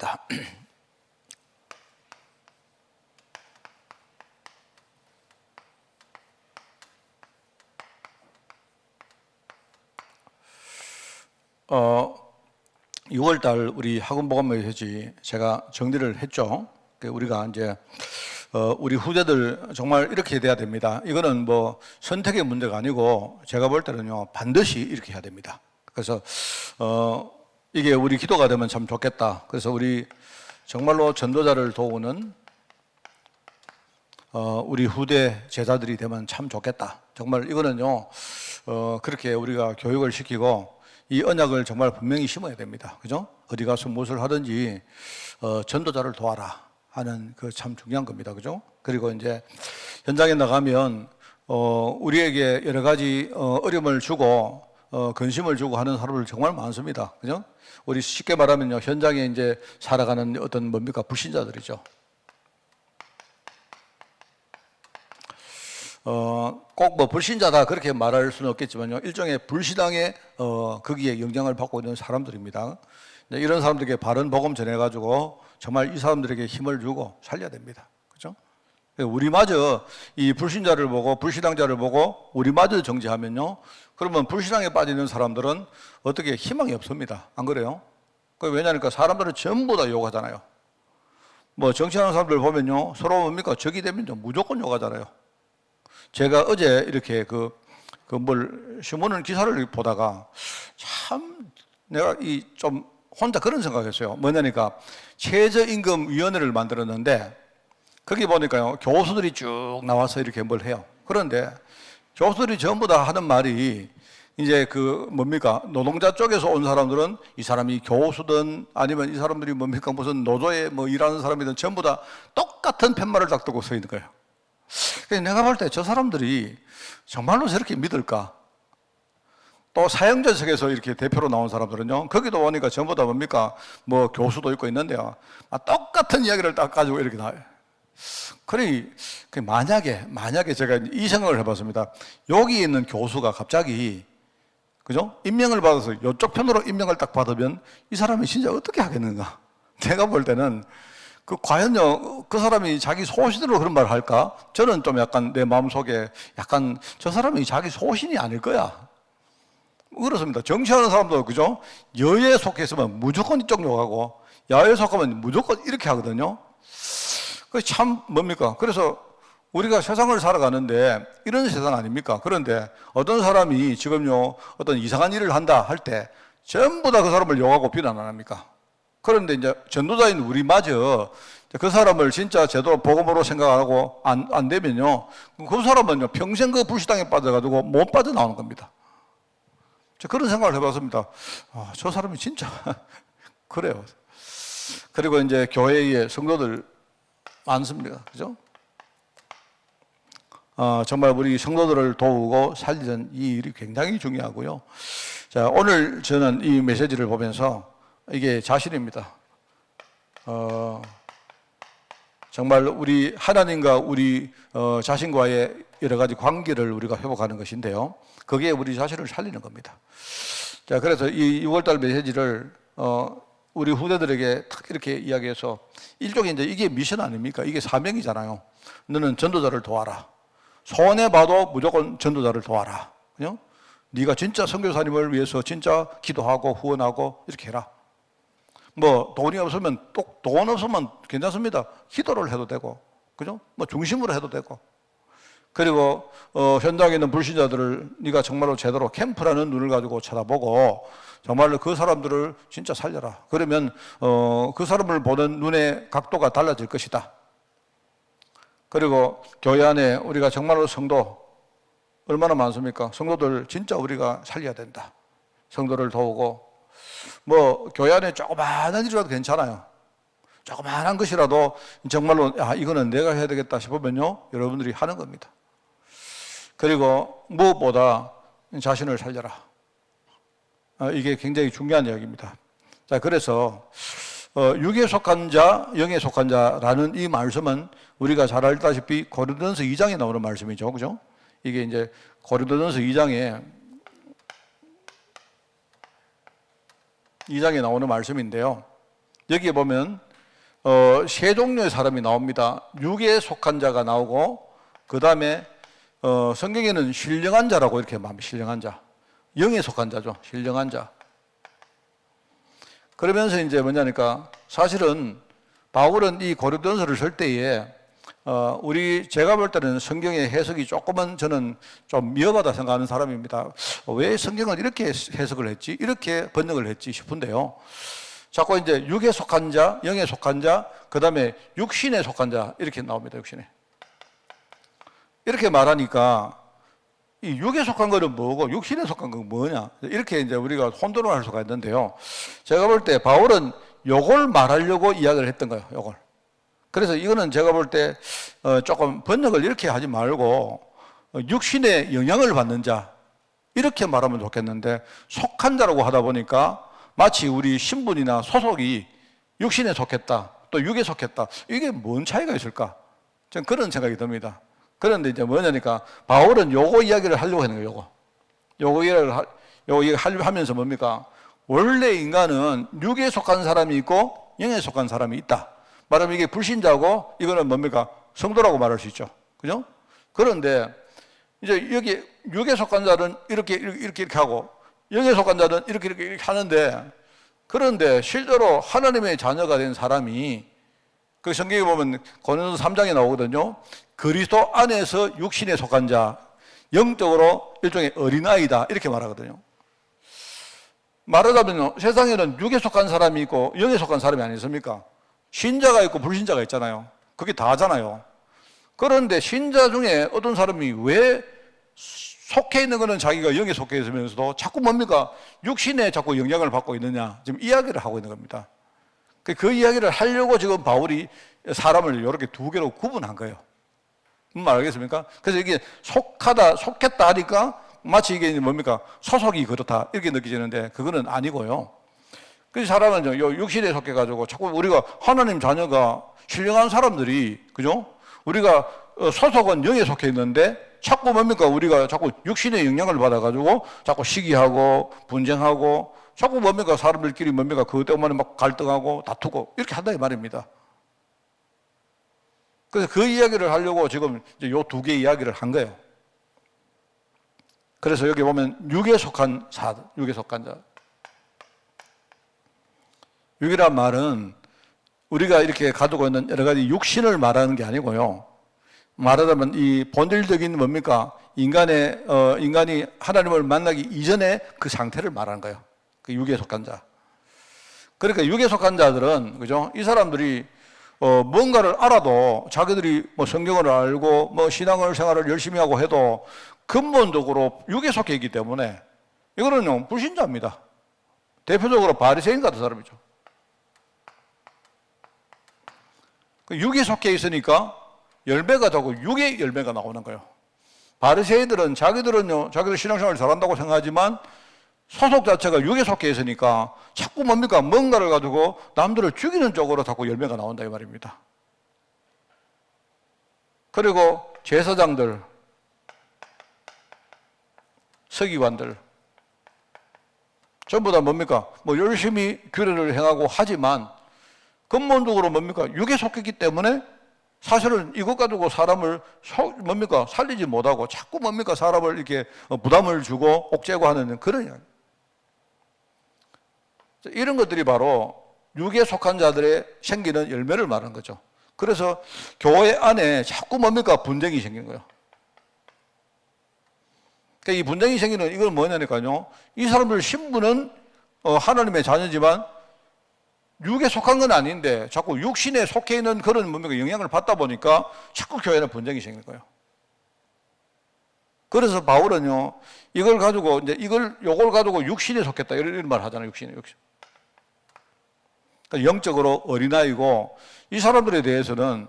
하겠습니다. 어, 6월달 우리 학원보건 메시지 제가 정리를 했죠. 우리가 이제 우리 후대들 정말 이렇게 돼야 됩니다. 이거는 뭐 선택의 문제가 아니고 제가 볼 때는요 반드시 이렇게 해야 됩니다. 그래서 이게 우리 기도가 되면 참 좋겠다. 그래서 우리 정말로 전도자를 도우는 우리 후대 제자들이 되면 참 좋겠다. 정말 이거는요 그렇게 우리가 교육을 시키고 이 언약을 정말 분명히 심어야 됩니다. 그죠? 어디 가서 무엇을 하든지 전도자를 도와라 하는 그 참 중요한 겁니다. 그죠? 그리고 이제 현장에 나가면 우리에게 여러 가지 어려움을 주고 근심을 주고 하는 사람들 정말 많습니다. 그죠? 우리 쉽게 말하면요 현장에 이제 살아가는 어떤 뭡니까 불신자들이죠. 꼭 뭐 불신자다 그렇게 말할 수는 없겠지만요 일종의 불신앙의 거기에 영향을 받고 있는 사람들입니다. 이런 사람들에게 바른 복음 전해가지고 정말 이 사람들에게 힘을 주고 살려야 됩니다. 그렇죠? 우리마저 이 불신자를 보고 불신앙자를 보고 우리마저 정죄하면요 그러면 불신앙에 빠지는 사람들은 어떻게 희망이 없습니다. 안 그래요? 왜냐하니까 사람들은 전부 다 욕하잖아요. 뭐 정치하는 사람들 보면요 서로 뭡니까 적이 되면요 무조건 욕하잖아요. 제가 어제 이렇게 신문 기사를 보다가 참 내가 좀 혼자 그런 생각했어요. 뭐냐니까 최저임금위원회를 만들었는데 거기 보니까요 교수들이 쭉 나와서 이렇게 뭘 해요. 그런데 교수들이 전부 다 하는 말이 이제 뭡니까 노동자 쪽에서 온 사람들은 이 사람이 교수든 아니면 이 사람들이 뭡니까 무슨 노조에 뭐 일하는 사람이든 전부 다 똑같은 팻말을 딱 들고 서 있는 거예요. 내가 볼 때 저 사람들이 정말로 저렇게 믿을까? 또 사형전석에서 이렇게 대표로 나온 사람들은요 거기도 보니까 전부 다 뭡니까 뭐 교수도 있고 있는데요 똑같은 이야기를 딱 가지고 이렇게 나와요. 그러니 만약에 제가 이 생각을 해봤습니다. 여기 있는 교수가 갑자기 그죠? 임명을 받아서 이쪽 편으로 임명을 딱 받으면 이 사람이 진짜 어떻게 하겠는가? 제가 볼 때는 과연요, 그 사람이 자기 소신으로 그런 말을 할까? 저는 좀 약간 내 마음속에 약간 저 사람이 자기 소신이 아닐 거야. 그렇습니다. 정치하는 사람도, 그죠? 여에 속해서면 무조건 이쪽 욕하고, 야에 속하면 무조건 이렇게 하거든요. 참 뭡니까? 그래서 우리가 세상을 살아가는데 이런 세상 아닙니까? 그런데 어떤 사람이 지금요, 어떤 이상한 일을 한다 할 때 전부 다 그 사람을 욕하고 비난 안 합니까? 그런데 이제 전도자인 우리마저 그 사람을 진짜 제대로 복음으로 생각하고 안 되면요 그 사람은요 평생 그 불신앙에 빠져가지고 못 빠져나오는 겁니다. 그런 생각을 해봤습니다. 저 사람이 진짜 그래요. 그리고 이제 교회의 성도들 많습니다. 그죠? 정말 우리 성도들을 도우고 살리는 이 일이 굉장히 중요하고요. 자, 오늘 저는 이 메시지를 보면서 이게 자신입니다. 정말 우리 하나님과 우리 자신과의 여러 가지 관계를 우리가 회복하는 것인데요. 그게 우리 자신을 살리는 겁니다. 자, 그래서 이 6월달 메시지를 우리 후대들에게 딱 이렇게 이야기해서 일종의 이제 이게 미션 아닙니까? 이게 사명이잖아요. 너는 전도자를 도와라. 손해 봐도 무조건 전도자를 도와라. 그죠? 네가 진짜 선교사님을 위해서 진짜 기도하고 후원하고 이렇게 해라. 뭐 돈이 없으면 돈 없으면 괜찮습니다. 기도를 해도 되고, 그죠? 뭐 중심으로 해도 되고. 그리고 현장에 있는 불신자들을 네가 정말로 제대로 캠프라는 눈을 가지고 쳐다보고 정말로 그 사람들을 진짜 살려라. 그러면 그 사람을 보는 눈의 각도가 달라질 것이다. 그리고 교회 안에 우리가 정말로 성도 얼마나 많습니까? 성도들 진짜 우리가 살려야 된다. 성도를 도우고 뭐 교회 안에 조그마한 일이라도 괜찮아요. 조그마한 것이라도 정말로 이거는 내가 해야 되겠다 싶으면요 여러분들이 하는 겁니다. 그리고 무엇보다 자신을 살려라. 이게 굉장히 중요한 이야기입니다. 자, 그래서 육에 속한 자, 영에 속한 자라는 이 말씀은 우리가 잘 알다시피 고린도전서 2장에 나오는 말씀이죠. 그죠? 이게 이제 고린도전서 2장에 나오는 말씀인데요. 여기에 보면 세 종류의 사람이 나옵니다. 육에 속한 자가 나오고, 그 다음에 성경에는 신령한 자라고 이렇게 말합니다. 신령한 자, 영에 속한 자죠. 신령한 자. 그러면서 이제 뭐냐니까 사실은 바울은 이 고린도전서를 쓸 때에 제가 볼 때는 성경의 해석이 조금은 저는 좀 미흡하다 생각하는 사람입니다. 왜 성경을 이렇게 해석을 했지? 이렇게 번역을 했지 싶은데요. 자꾸 이제 육에 속한 자, 영에 속한 자, 그 다음에 육신에 속한 자 이렇게 나옵니다. 육신에. 이렇게 말하니까 이 육에 속한 거는 뭐고 육신에 속한 건 뭐냐? 이렇게 이제 우리가 혼돈을 할 수가 있는데요. 제가 볼 때 바울은 요걸 말하려고 이야기를 했던 거예요. 요걸. 그래서 이거는 제가 볼 때 조금 번역을 이렇게 하지 말고 육신에 영향을 받는 자 이렇게 말하면 좋겠는데, 속한 자라고 하다 보니까 마치 우리 신분이나 소속이 육신에 속했다, 또 육에 속했다, 이게 뭔 차이가 있을까? 저는 그런 생각이 듭니다. 그런데 이제 뭐냐니까 바울은 요거 이야기를 하려고 하는 거예요. 요거 이야기를 하면서 뭡니까? 원래 인간은 육에 속한 사람이 있고 영에 속한 사람이 있다. 말하면 이게 불신자고 이거는 뭡니까? 성도라고 말할 수 있죠. 그죠? 그런데 이제 여기 육에 속한 자는 이렇게 하고 영에 속한 자는 이렇게 하는데, 그런데 실제로 하나님의 자녀가 된 사람이 그 성경에 보면 고린도서 3장에 나오거든요. 그리스도 안에서 육신에 속한 자, 영적으로 일종의 어린아이다 이렇게 말하거든요. 말하자면 세상에는 육에 속한 사람이 있고 영에 속한 사람이 아니십니까? 신자가 있고 불신자가 있잖아요. 그게 다잖아요. 그런데 신자 중에 어떤 사람이 왜 속해 있는 것은 자기가 영에 속해 있으면서도 자꾸 뭡니까? 육신에 자꾸 영향을 받고 있느냐, 지금 이야기를 하고 있는 겁니다. 그 이야기를 하려고 지금 바울이 사람을 이렇게 두 개로 구분한 거예요. 무슨 말 알겠습니까? 그래서 이게 속했다 하니까 마치 이게 뭡니까? 소속이 그렇다 이렇게 느껴지는데 그거는 아니고요. 그래서 사람은 육신에 속해가지고 자꾸 우리가 하나님 자녀가 신령한 사람들이, 그죠? 우리가 소속은 영에 속해 있는데 자꾸 뭡니까? 우리가 자꾸 육신의 영향을 받아가지고 자꾸 시기하고 분쟁하고 자꾸 뭡니까? 사람들끼리 뭡니까? 그것 때문에 막 갈등하고 다투고 이렇게 한다 이 말입니다. 그래서 그 이야기를 하려고 지금 요 두 개 이야기를 한 거예요. 그래서 여기 보면 육에 속한 육에 속한 자. 육이란 말은 우리가 이렇게 가지고 있는 여러 가지 육신을 말하는 게 아니고요. 말하자면 이 본질적인 뭡니까? 인간이 하나님을 만나기 이전에 그 상태를 말하는 거예요. 그 육에 속한 자. 그러니까 육에 속한 자들은, 그죠? 이 사람들이 뭔가를 알아도 자기들이 뭐 성경을 알고 뭐 신앙을 생활을 열심히 하고 해도 근본적으로 육에 속해 있기 때문에 이거는 불신자입니다. 대표적으로 바리새인 같은 사람이죠. 육에 속해 있으니까 열매가 자꾸 육의 열매가 나오는 거예요. 바리새인들은 자기들 신앙생활을 잘한다고 생각하지만 소속 자체가 육에 속해 있으니까 자꾸 뭡니까? 뭔가를 가지고 남들을 죽이는 쪽으로 자꾸 열매가 나온다 이 말입니다. 그리고 제사장들, 서기관들 전부 다 뭡니까? 뭐 열심히 규례를 행하고 하지만 근본적으로 뭡니까? 육에 속했기 때문에 사실은 이것 가지고 사람을 뭡니까? 살리지 못하고 자꾸 뭡니까? 사람을 이렇게 부담을 주고 옥죄고 하는 그런 이야기. 이런 것들이 바로 육에 속한 자들의 생기는 열매를 말하는 거죠. 그래서 교회 안에 자꾸 뭡니까? 분쟁이 생긴 거예요. 그러니까 이 분쟁이 생기는 이건 뭐냐니까요. 이 사람들 신분은 하나님의 자녀지만 육에 속한 건 아닌데 자꾸 육신에 속해 있는 그런 뭡니까? 영향을 받다 보니까 자꾸 교회는 분쟁이 생기는 거예요. 그래서 바울은요, 이걸 가지고 요걸 가지고 육신에 속했다 이런 말 하잖아요. 육신. 그러니까 영적으로 어린아이고 이 사람들에 대해서는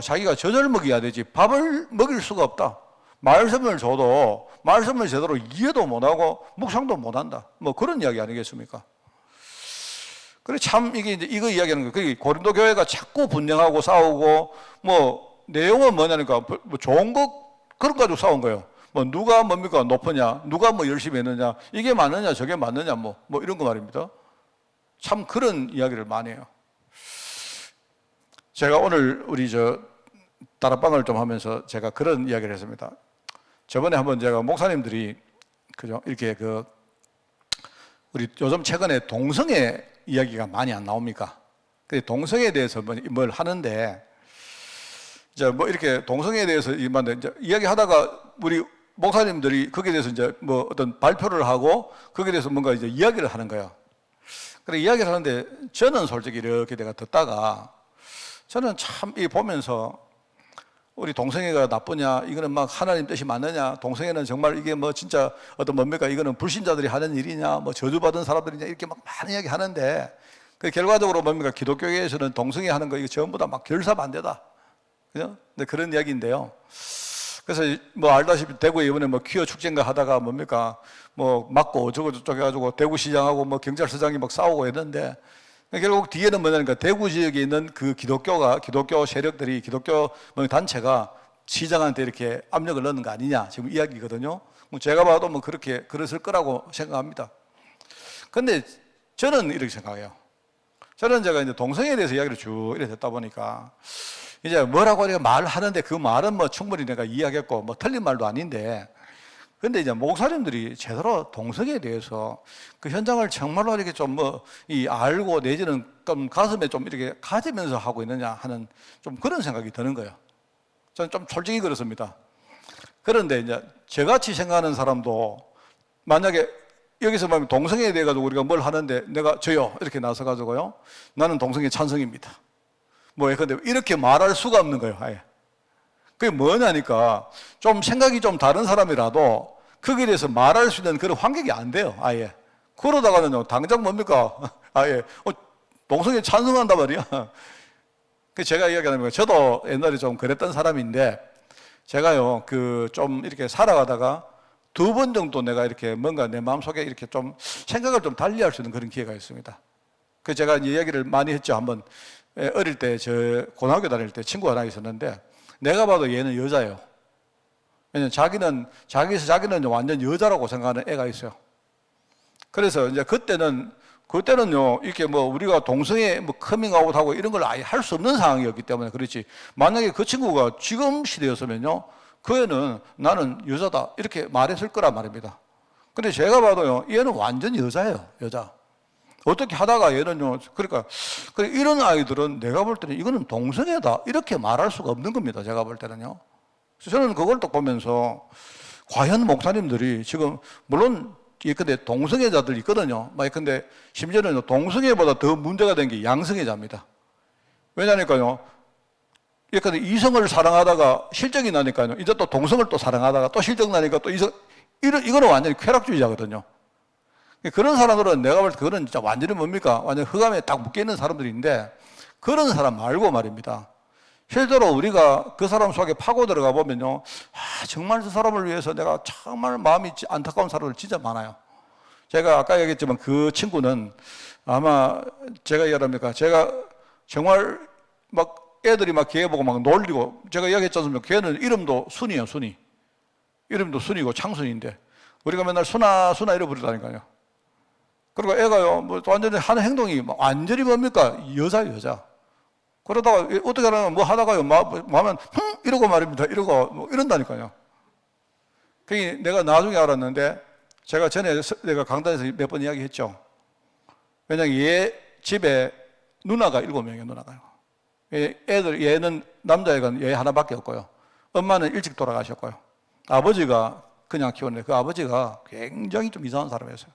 자기가 젖을 먹여야 되지 밥을 먹일 수가 없다. 말씀을 줘도 말씀을 제대로 이해도 못하고 묵상도 못한다. 뭐 그런 이야기 아니겠습니까? 그래 참 이게 이제 이거 이야기하는 거예요. 고린도 교회가 자꾸 분쟁하고 싸우고 뭐 내용은 뭐냐니까 뭐 좋은 거 그런 거 가지고 싸운 거예요. 뭐 누가 뭡니까 높으냐, 누가 뭐 열심히 했느냐, 이게 맞느냐 저게 맞느냐 뭐 이런 거 말입니다. 참 그런 이야기를 많이 해요. 제가 오늘 우리 다락방을 좀 하면서 제가 그런 이야기를 했습니다. 저번에 한번 제가 목사님들이 그죠 이렇게 우리 요즘 최근에 동성애 이야기가 많이 안 나옵니까? 그 동성애에 대해서 뭘 하는데 이제 뭐 이렇게 동성애에 대해서 이제 이야기하다가 우리 목사님들이 거기에 대해서 이제 뭐 어떤 발표를 하고 거기에 대해서 뭔가 이제 이야기를 하는 거예요. 그래 이야기를 하는데 저는 솔직히 이렇게 내가 듣다가 저는 참 이 보면서 우리 동성애가 나쁘냐, 이거는 막 하나님 뜻이 맞느냐, 동성애는 정말 이게 뭐 진짜 어떤 뭡니까, 이거는 불신자들이 하는 일이냐, 뭐 저주받은 사람들이냐, 이렇게 막 많은 이야기 하는데, 그 결과적으로 뭡니까, 기독교계에서는 동성애 하는 거 이거 전부 다 막 결사반대다. 그죠? 근데 그런 이야기인데요. 그래서 뭐 알다시피 대구에 이번에 뭐 퀴어 축제인가 하다가 뭡니까, 뭐 맞고 어쩌고 해가지고 대구시장하고 뭐 경찰서장이 막 싸우고 했는데, 결국 뒤에는 뭐냐니까 대구 지역에 있는 그 기독교 세력들이, 기독교 단체가 시장한테 이렇게 압력을 넣는 거 아니냐, 지금 이야기거든요. 제가 봐도 뭐 그렇게 그랬을 거라고 생각합니다. 근데 저는 이렇게 생각해요. 저는 제가 이제 동성애에 대해서 이야기를 쭉 이렇게 듣다 보니까 이제 뭐라고 우리가 말하는데 그 말은 뭐 충분히 내가 이해하겠고 뭐 틀린 말도 아닌데, 근데 이제 목사님들이 제대로 동성애에 대해서 그 현장을 정말로 이렇게 좀 알고 내지는 좀 가슴에 좀 이렇게 가지면서 하고 있느냐 하는 좀 그런 생각이 드는 거예요. 저는 좀 솔직히 그렇습니다. 그런데 이제 저같이 생각하는 사람도 만약에 여기서 보면 동성애에 대해 가지고 우리가 뭘 하는데 내가 저요 이렇게 나서 가지고요, 나는 동성애 찬성입니다. 근데 이렇게 말할 수가 없는 거예요, 아예. 그게 뭐냐니까 좀 생각이 좀 다른 사람이라도 거기에 대해서 말할 수 있는 그런 환경이 안 돼요, 아예. 그러다가는요, 당장 뭡니까? 아예, 동성애 찬성한단 말이야. 그 제가 이야기하는 거예요. 저도 옛날에 좀 그랬던 사람인데, 제가요, 좀 이렇게 살아가다가 2번 정도 내가 이렇게 뭔가 내 마음속에 이렇게 좀 생각을 좀 달리 할 수 있는 그런 기회가 있습니다. 제가 이야기를 많이 했죠. 한번 어릴 때, 고등학교 다닐 때 친구가 하나 있었는데, 내가 봐도 얘는 여자예요. 왜냐면 자기는 완전 여자라고 생각하는 애가 있어요. 그래서 이제 그때는요, 이렇게 우리가 동성애 커밍아웃하고 이런 걸 아예 할 수 없는 상황이었기 때문에 그렇지. 만약에 그 친구가 지금 시대였으면요, 그 애는 나는 여자다 이렇게 말했을 거란 말입니다. 근데 제가 봐도요, 얘는 완전 여자예요, 여자. 어떻게 하다가 얘는요, 그러니까 이런 아이들은 내가 볼 때는 이거는 동성애다 이렇게 말할 수가 없는 겁니다, 제가 볼 때는요. 그래서 저는 그걸 딱 보면서 과연 목사님들이 지금 물론 근데 동성애자들이 있거든요. 근데 심지어는 동성애보다 더 문제가 된 게 양성애자입니다. 왜냐니까요, 그러니까 이성을 사랑하다가 실정이 나니까요, 이제 또 동성을 또 사랑하다가 또 실정 나니까 또 이거는 완전히 쾌락주의자거든요. 그런 사람들은 내가 볼 때 그건 진짜 완전히 뭡니까? 완전 흑암에 딱 묶여있는 사람들인데, 그런 사람 말고 말입니다. 실제로 우리가 그 사람 속에 파고 들어가 보면요, 정말 그 사람을 위해서 내가 정말 마음이 안타까운 사람들 진짜 많아요. 제가 아까 얘기했지만 그 친구는 아마 제가 얘기합니까? 제가 정말 애들이 걔 보고 놀리고, 제가 이야기했지 않습니까? 걔는 이름도 순이에요, 순이. 이름도 순이고 창순인데, 우리가 맨날 순아 이래 부르다니까요. 그리고 애가요, 완전히 하는 행동이 완전히 뭡니까? 여자. 그러다가 어떻게 하나 하다가요, 하면, 이러고 말입니다. 이러고, 이런다니까요. 그게 내가 나중에 알았는데, 제가 전에 내가 강단에서 몇 번 이야기했죠. 왜냐면 얘 집에 누나가 7명이에요, 누나가요. 얘는 남자애가 얘 하나밖에 없고요. 엄마는 일찍 돌아가셨고요. 아버지가 그냥 키웠는데 그 아버지가 굉장히 좀 이상한 사람이었어요.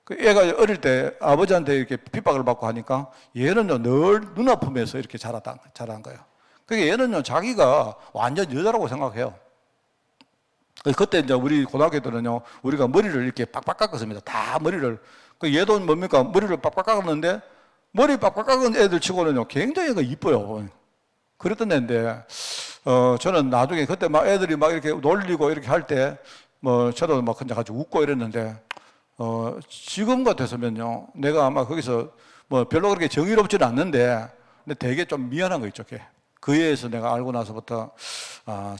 그 애가 어릴 때 아버지한테 이렇게 핍박을 받고 하니까 얘는요, 늘 누나 품에서 이렇게 자란 거예요. 그게 얘는요, 자기가 완전 여자라고 생각해요. 그때 이제 우리 고등학교 때는요, 우리가 머리를 이렇게 빡빡 깎았습니다. 다 머리를. 얘도 뭡니까? 머리를 빡빡 깎았는데, 머리 빡빡 깎은 애들 치고는요, 굉장히 이뻐요. 그랬던 애인데, 저는 나중에 그때 애들이 이렇게 놀리고 이렇게 할 때, 저도 그냥 가지고 웃고 이랬는데, 지금 같아서면요, 내가 아마 거기서 별로 그렇게 정의롭지는 않는데, 근데 되게 좀 미안한 거 있죠, 그 애에서 내가 알고 나서부터,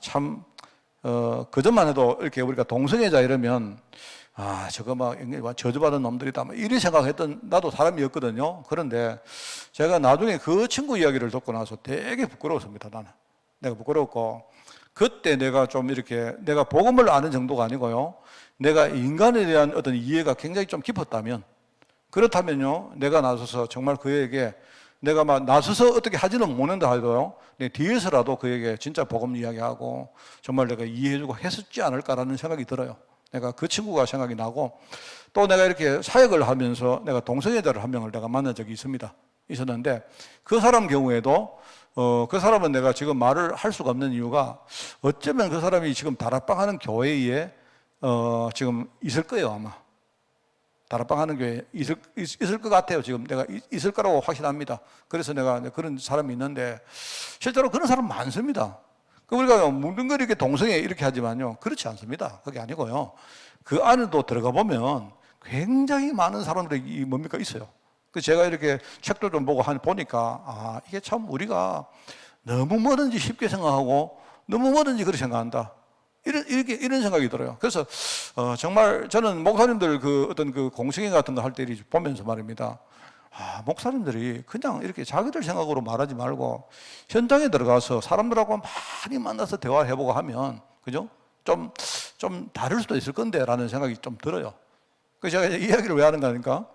참, 그전만 해도 이렇게 우리가 동성애자 이러면, 저거 막 저주받은 놈들이다. 이런 생각했던 나도 사람이었거든요. 그런데 제가 나중에 그 친구 이야기를 듣고 나서 되게 부끄러웠습니다. 나는. 내가 부끄러웠고, 그때 내가 좀 이렇게 내가 복음을 아는 정도가 아니고요. 내가 인간에 대한 어떤 이해가 굉장히 좀 깊었다면, 그렇다면요, 내가 나서서 정말 그에게 내가 막 나서서 어떻게 하지는 못한다 하더라도 내 뒤에서라도 그에게 진짜 복음 이야기하고 정말 내가 이해해주고 했었지 않을까라는 생각이 들어요. 내가 그 친구가 생각이 나고, 또 내가 이렇게 사역을 하면서 내가 동성애자를 한 명을 내가 만난 적이 있었는데, 그 사람 경우에도 그 사람은 내가 지금 말을 할 수가 없는 이유가, 어쩌면 그 사람이 지금 다락방 하는 교회에 지금 있을 거예요. 아마 다락방 하는 교회에 있을 것 같아요. 지금 내가 있을 거라고 확신합니다. 그래서 내가 그런 사람이 있는데, 실제로 그런 사람 많습니다. 우리가 뭉뚱그리게 동성애 이렇게 하지만요, 그렇지 않습니다. 그게 아니고요, 그 안에도 들어가 보면 굉장히 많은 사람들이 있어요. 제가 이렇게 책도 좀 보고 보니까, 이게 참 우리가 너무 뭐든지 쉽게 생각하고 너무 뭐든지 그렇게 생각한다, 이런 생각이 들어요. 그래서 정말 저는 목사님들 어떤 공청회 같은 거 할 때 보면서 말입니다. 목사님들이 그냥 이렇게 자기들 생각으로 말하지 말고 현장에 들어가서 사람들하고 많이 만나서 대화를 해보고 하면, 그죠? 좀 다를 수도 있을 건데 라는 생각이 좀 들어요. 그래서 제가 이야기를 왜 하는가 하니까,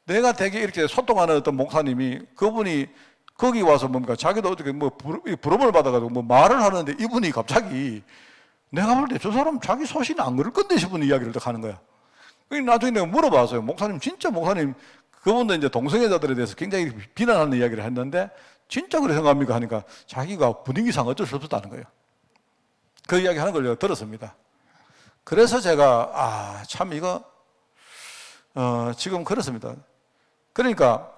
내가 되게 이렇게 소통하는 어떤 목사님이, 그분이 거기 와서 뭡니까? 자기도 어떻게 부름을 받아가지고 말을 하는데, 이분이 갑자기 내가 볼 때 저 사람 자기 소신 안 그럴 건데 싶은 이야기를 딱 하는 거야. 나중에 내가 물어봤어요. 목사님, 진짜 목사님, 그분도 이제 동성애자들에 대해서 굉장히 비난하는 이야기를 했는데, 진짜 그렇게 생각합니까? 하니까 자기가 분위기상 어쩔 수 없었다는 거예요. 그 이야기 하는 걸 제가 들었습니다. 그래서 제가, 참 이거, 지금 그렇습니다. 그러니까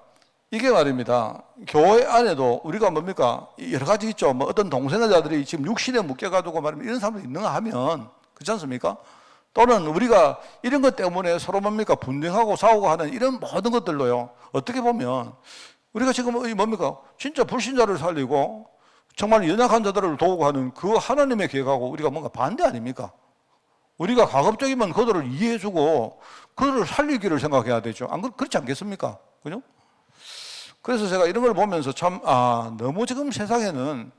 이게 말입니다. 교회 안에도 우리가 뭡니까? 여러 가지 있죠. 어떤 동성애자들이 지금 육신에 묶여가지고 말이면 이런 사람들이 있는가 하면, 그렇지 않습니까? 또는 우리가 이런 것 때문에 서로 뭡니까? 분쟁하고 싸우고 하는 이런 모든 것들로요, 어떻게 보면 우리가 지금 뭡니까? 진짜 불신자를 살리고 정말 연약한 자들을 도우고 하는 그 하나님의 계획하고 우리가 뭔가 반대 아닙니까? 우리가 가급적이면 그들을 이해해주고 그들을 살리기를 생각해야 되죠. 그렇지 않겠습니까? 그죠? 그래서 제가 이런 걸 보면서 참, 너무 지금 세상에는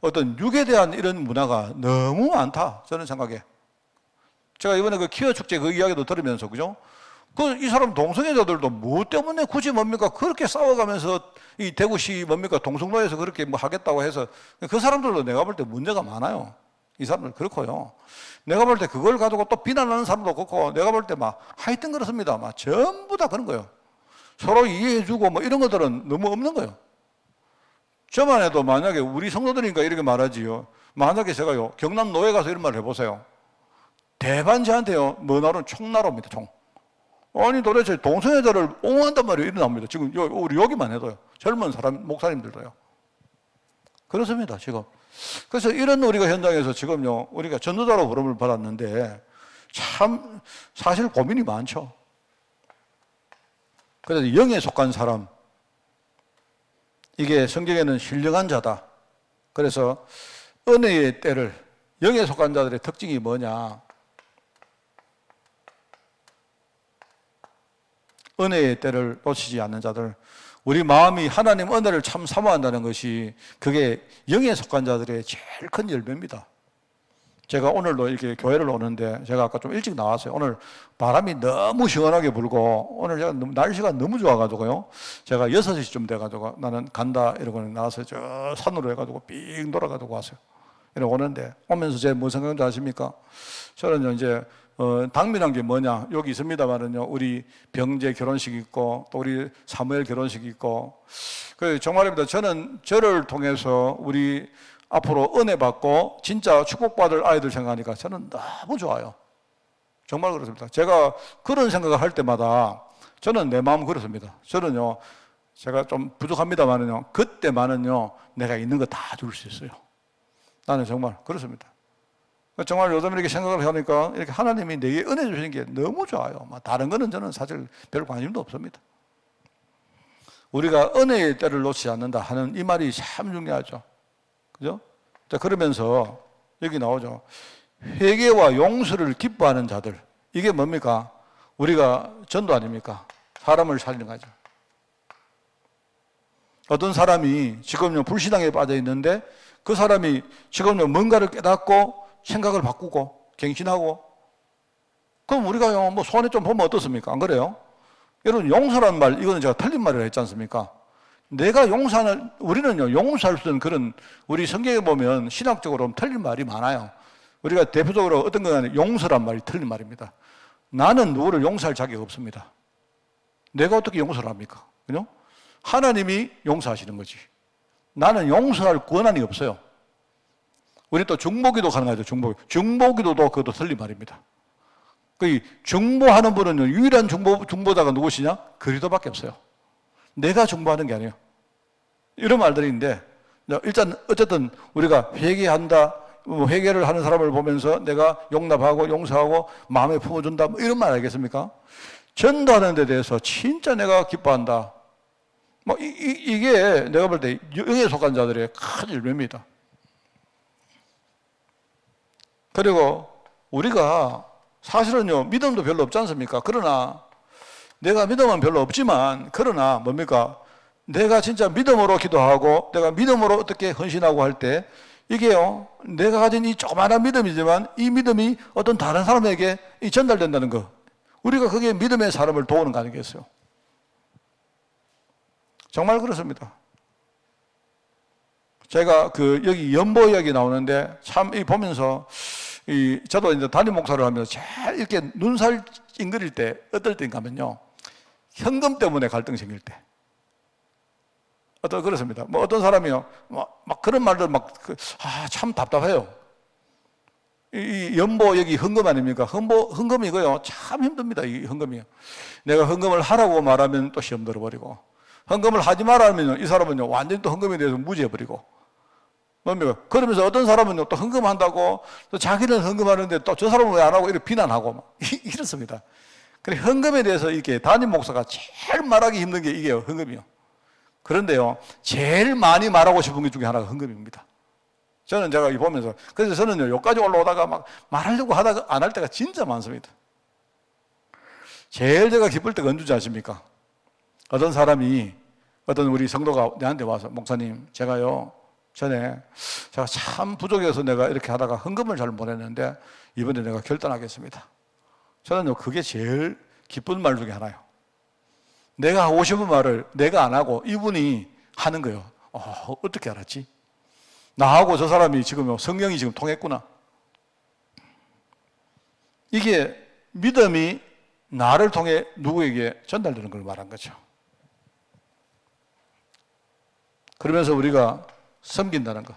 어떤 육에 대한 이런 문화가 너무 많다, 저는 생각해. 제가 이번에 그 키어 축제 그 이야기도 들으면서, 그죠? 이 사람 동성애자들도 뭐 때문에 굳이 뭡니까? 그렇게 싸워가면서 이 대구시 뭡니까? 동성로에서 그렇게 하겠다고 해서, 그 사람들도 내가 볼 때 문제가 많아요. 이 사람들 그렇고요. 내가 볼 때 그걸 가지고 또 비난하는 사람도 그렇고, 내가 볼 때 하여튼 그렇습니다. 전부 다 그런 거예요. 서로 이해해주고 이런 것들은 너무 없는 거예요. 저만 해도 만약에 우리 성도들이니까 이렇게 말하지요. 만약에 제가요, 경남 노예 가서 이런 말 해보세요. 대반 저한테요, 뭐나로 총나로입니다, 총. 아니 도대체 동성애자를 옹호한단 말이에요. 일어납니다. 지금 우리 여기만 해도요. 젊은 사람, 목사님들도요. 그렇습니다, 지금. 그래서 이런 우리가 현장에서 지금요, 우리가 전도자로 부름을 받았는데 참 사실 고민이 많죠. 그래서 영에 속한 사람, 이게 성경에는 신령한 자다. 그래서 은혜의 때를, 영에 속한 자들의 특징이 뭐냐? 은혜의 때를 놓치지 않는 자들, 우리 마음이 하나님 은혜를 참 사모한다는 것이, 그게 영에 속한 자들의 제일 큰 열매입니다. 제가 오늘도 이렇게 교회를 오는데, 제가 아까 좀 일찍 나왔어요. 오늘 바람이 너무 시원하게 불고, 오늘 제가 날씨가 너무 좋아가지고요, 제가 6시쯤 돼가지고 나는 간다 이러고 나와서 저 산으로 해가지고 삥 돌아가지고 왔어요. 이러고 오는데, 오면서 제가 뭐 생각인지 아십니까? 저는 이제 당면한 게 뭐냐? 여기 있습니다만은요, 우리 병재 결혼식 있고, 또 우리 사무엘 결혼식 있고, 정말입니다. 저는 저를 통해서 우리 앞으로 은혜 받고 진짜 축복받을 아이들 생각하니까 저는 너무 좋아요. 정말 그렇습니다. 제가 그런 생각을 할 때마다 저는 내 마음 그렇습니다. 저는요, 제가 좀 부족합니다만은요, 그때만은요, 내가 있는 거 다 줄 수 있어요. 나는 정말 그렇습니다. 정말 요즘 이렇게 생각을 하니까 이렇게 하나님이 내게 은혜 주시는 게 너무 좋아요. 다른 거는 저는 사실 별 관심도 없습니다. 우리가 은혜의 때를 놓치지 않는다 하는 이 말이 참 중요하죠. 그죠? 자, 그러면서 여기 나오죠. 회개와 용서를 기뻐하는 자들. 이게 뭡니까? 우리가 전도 아닙니까? 사람을 살리는 거죠. 어떤 사람이 지금요 불신앙에 빠져 있는데 그 사람이 지금요 뭔가를 깨닫고 생각을 바꾸고 갱신하고, 그럼 우리가요 뭐 손에 좀 보면 어떻습니까? 안 그래요? 여러분, 용서란 말, 이거는 제가 틀린 말이라 했지 않습니까? 내가 용서하는, 우리는요 용서할 수 있는 그런, 우리 성경에 보면 신학적으로 틀린 말이 많아요. 우리가 대표적으로 어떤 거는 용서란 말이 틀린 말입니다. 나는 누구를 용서할 자격이 없습니다. 내가 어떻게 용서를 합니까? 그죠? 하나님이 용서하시는 거지. 나는 용서할 권한이 없어요. 우리 또 중보기도 가능하죠. 중보기도도 그것도 틀린 말입니다. 그 중보하는 분은 유일한 중보자가 누구시냐? 그리스도밖에 없어요. 내가 중보하는 게 아니에요. 이런 말들이 있는데, 일단 어쨌든 우리가 회개한다, 회개를 하는 사람을 보면서 내가 용납하고 용서하고 마음에 품어준다, 뭐 이런 말 알겠습니까? 전도하는 데 대해서 진짜 내가 기뻐한다. 뭐 이게 내가 볼 때 영에 속한 자들의 큰 열매입니다. 그리고 우리가 사실은요 믿음도 별로 없지 않습니까? 그러나 내가 믿음은 별로 없지만, 그러나 뭡니까? 내가 진짜 믿음으로 기도하고 내가 믿음으로 어떻게 헌신하고 할 때, 이게요 내가 가진 이 조그마한 믿음이지만 이 믿음이 어떤 다른 사람에게 전달된다는 거, 우리가 그게 믿음의 사람을 도우는 거 아니겠어요? 정말 그렇습니다. 제가 여기 연보 이야기 나오는데 참 이 보면서 저도 이제 담임 목사를 하면서 제일 이렇게 눈살 찡그릴 때 어떨 때인가 하면요, 현금 때문에 갈등 생길 때. 그렇습니다. 뭐 어떤 사람이요 막 그런 말들 참 답답해요. 이 연보 여기 헌금 아닙니까? 헌금 이거요 참 힘듭니다. 이 헌금이요. 내가 헌금을 하라고 말하면 또 시험 들어버리고, 헌금을 하지 말라면 이 사람은요 완전히 또 헌금에 대해서 무지해버리고, 뭡니까? 그러면서 어떤 사람은요 또 헌금한다고 또 자기는 헌금하는데 또 저 사람은 왜 안 하고 이렇게 비난하고 막 이렇습니다. 그래, 헌금에 대해서 이렇게 담임 목사가 제일 말하기 힘든 게 이게요, 헌금이요. 그런데요 제일 많이 말하고 싶은 것 중에 하나가 헌금입니다. 저는 제가 보면서, 그래서 저는요 여기까지 올라오다가 막 말하려고 하다가 안 할 때가 진짜 많습니다. 제일 제가 기쁠 때가 언제지 아십니까? 어떤 사람이, 어떤 우리 성도가 내한테 와서, 목사님 제가요 전에 제가 참 부족해서 내가 이렇게 하다가 헌금을 잘 못했는데 이번에 내가 결단하겠습니다. 저는요 그게 제일 기쁜 말 중에 하나예요. 내가 하고 싶은 말을 내가 안 하고 이분이 하는 거예요. 어떻게 알았지? 나하고 저 사람이 지금 성령이 지금 통했구나. 이게 믿음이 나를 통해 누구에게 전달되는 걸 말한 거죠. 그러면서 우리가 섬긴다는 거.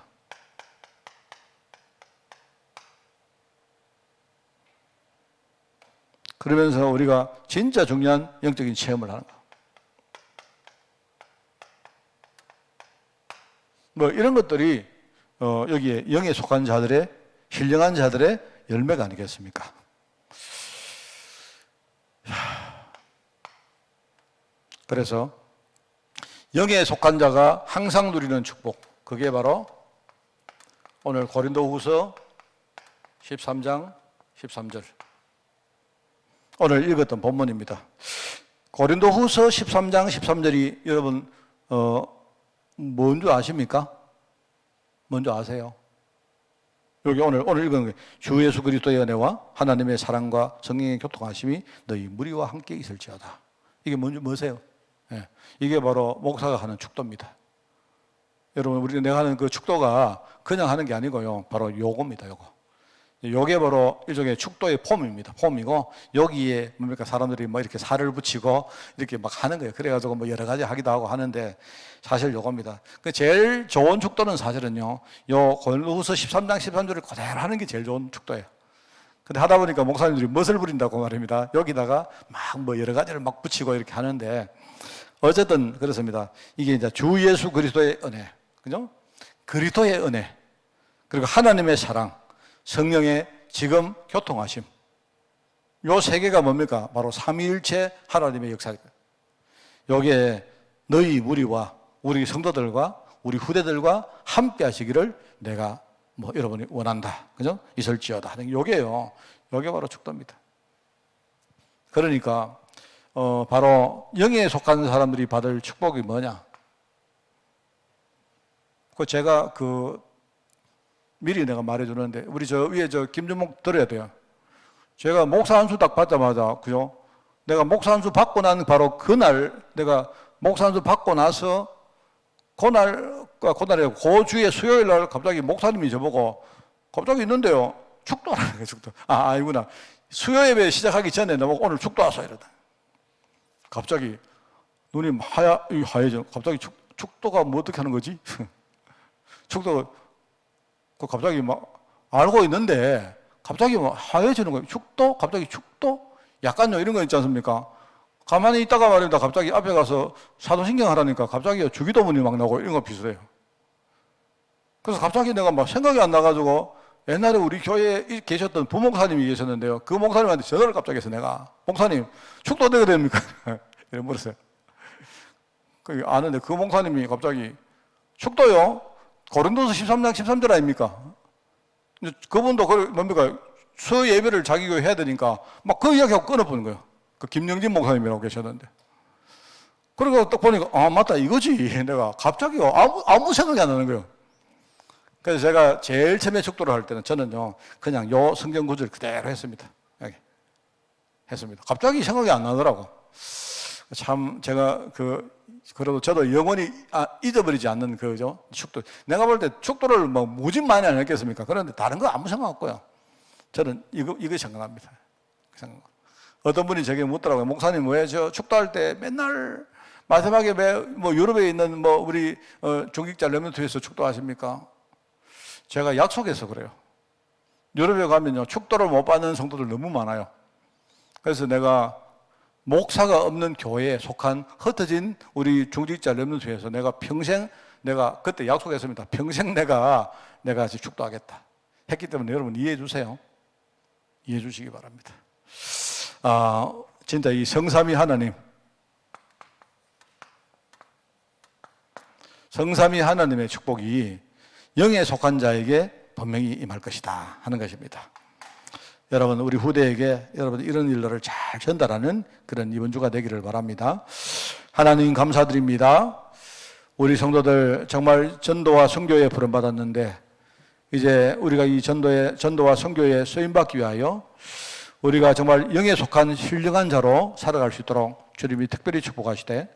그러면서 우리가 진짜 중요한 영적인 체험을 하는 거. 뭐 이런 것들이 여기에 영에 속한 자들의, 신령한 자들의 열매가 아니겠습니까? 그래서 영에 속한 자가 항상 누리는 축복, 그게 바로 오늘 고린도후서 13장 13절 오늘 읽었던 본문입니다. 고린도후서 13장 13절이 여러분 뭔지 아십니까? 뭔지 아세요? 여기 오늘 읽은 거예요. 주 예수 그리스도의 은혜와 하나님의 사랑과 성령의 교통하심이 너희 무리와 함께 있을지어다. 이게 뭐세요? 예, 이게 바로 목사가 하는 축도입니다. 여러분, 내가 하는 그 축도가 그냥 하는 게 아니고요, 바로 요겁니다. 요게 바로 일종의 축도의 폼입니다. 폼이고, 여기에 뭡니까? 사람들이 뭐 이렇게 살을 붙이고 이렇게 막 하는 거예요. 그래가지고 뭐 여러 가지 하기도 하고 하는데, 사실 요겁니다. 그 제일 좋은 축도는 사실은요, 요 고린도후서 13장 13절을 그대로 하는 게 제일 좋은 축도예요. 근데 하다 보니까 목사님들이 멋을 부린다고 말입니다. 여기다가 막 뭐 여러 가지를 막 붙이고 이렇게 하는데, 어쨌든 그렇습니다. 이게 이제 주 예수 그리스도의 은혜, 그죠? 그리스도의 은혜, 그리고 하나님의 사랑, 성령의 지금 교통하심, 요 세 개가 뭡니까? 바로 삼위일체 하나님의 역사입니다. 여기에 너희 무리와 우리 성도들과 우리 후대들과 함께 하시기를 내가 여러분이 원한다, 그죠? 있을지어다 하는 게 요게요. 요게 바로 축도입니다. 그러니까 바로 영에 속한 사람들이 받을 축복이 뭐냐? 그 제가 미리 내가 말해주는데 우리 저 위에 저 김준목 들어야 돼요. 제가 목사 안수 딱 받자마자 그죠? 내가 목사 안수 받고 난 바로 그날 내가 목사 안수 받고 나서 그날에 그 주에 수요일 날 갑자기 목사님이 저보고 갑자기 있는데요. 축도라는 거예요. 축도. 아니구나. 수요 예배 시작하기 전에 나보고 오늘 축도 왔어 이러다. 갑자기 눈이 하얘져. 갑자기 축도가 뭐 어떻게 하는 거지? 축도가 갑자기 막 알고 있는데 갑자기 막 하얘지는 거예요. 축도? 갑자기 축도? 약간요 이런 거 있지 않습니까? 가만히 있다가 말입니다. 갑자기 앞에 가서 사도신경 하라니까 갑자기 주기도문이 막 나오고 이런 거 비슷해요. 그래서 갑자기 내가 막 생각이 안 나가지고 옛날에 우리 교회에 계셨던 부목사님이 계셨는데요. 그 목사님한테 전화를 갑자기 해서 내가 목사님 축도 어떻게 됩니까? 이래 물었어요. 아는데 그 목사님이 갑자기 축도요? 고린도서 13장 13절 아닙니까? 그분도 뭡니까? 수 예배를 자기 교회 해야 되니까 막 그 이야기하고 끊어보는 거예요. 그 김영진 목사님이라고 계셨는데. 그리고 딱 보니까 맞다 이거지. 내가 갑자기 아무 생각이 안 나는 거예요. 그래서 제가 제일 처음에 축도를 할 때는 저는요 그냥 요 성경 구절 그대로 했습니다. 여기 했습니다. 갑자기 생각이 안 나더라고. 참 제가 그래도 저도 영원히 잊어버리지 않는 그죠 축도. 내가 볼 때 축도를 뭐 무지 많이 안 했겠습니까? 그런데 다른 거 아무 생각 없고요. 저는 이거 생각합니다. 어떤 분이 저에게 묻더라고요. 목사님 왜 저 축도할 때 맨날 마지막에 뭐 유럽에 있는 뭐 우리 중직자 렘넌트에서 축도하십니까? 제가 약속해서 그래요. 유럽에 가면요 축도를 못 받는 성도들 너무 많아요. 그래서 내가 목사가 없는 교회에 속한 흩어진 우리 중직자 렘넌트에서 내가 평생 내가 그때 약속했습니다. 평생 내가 축도하겠다 했기 때문에 여러분 이해해 주세요. 이해해 주시기 바랍니다. 진짜 이 성삼위 하나님의 축복이 영에 속한 자에게 분명히 임할 것이다 하는 것입니다. 여러분 우리 후대에게 여러분 이런 일들을 잘 전달하는 그런 이번 주가 되기를 바랍니다. 하나님 감사드립니다. 우리 성도들 정말 전도와 선교에 부름받았는데 이제 우리가 이 전도와 선교에 쓰임받기 위하여 우리가 정말 영에 속한 신령한 자로 살아갈 수 있도록 주님이 특별히 축복하시되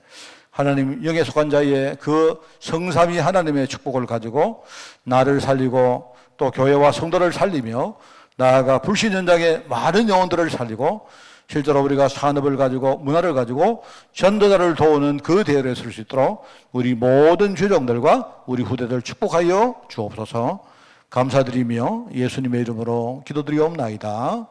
하나님 영에 속한 자의 그 성삼위 하나님의 축복을 가지고 나를 살리고 또 교회와 성도를 살리며 나아가 불신 현장의 많은 영혼들을 살리고 실제로 우리가 산업을 가지고 문화를 가지고 전도자를 도우는 그 대열에 설 수 있도록 우리 모든 주종들과 우리 후대들 축복하여 주옵소서. 감사드리며 예수님의 이름으로 기도드리옵나이다.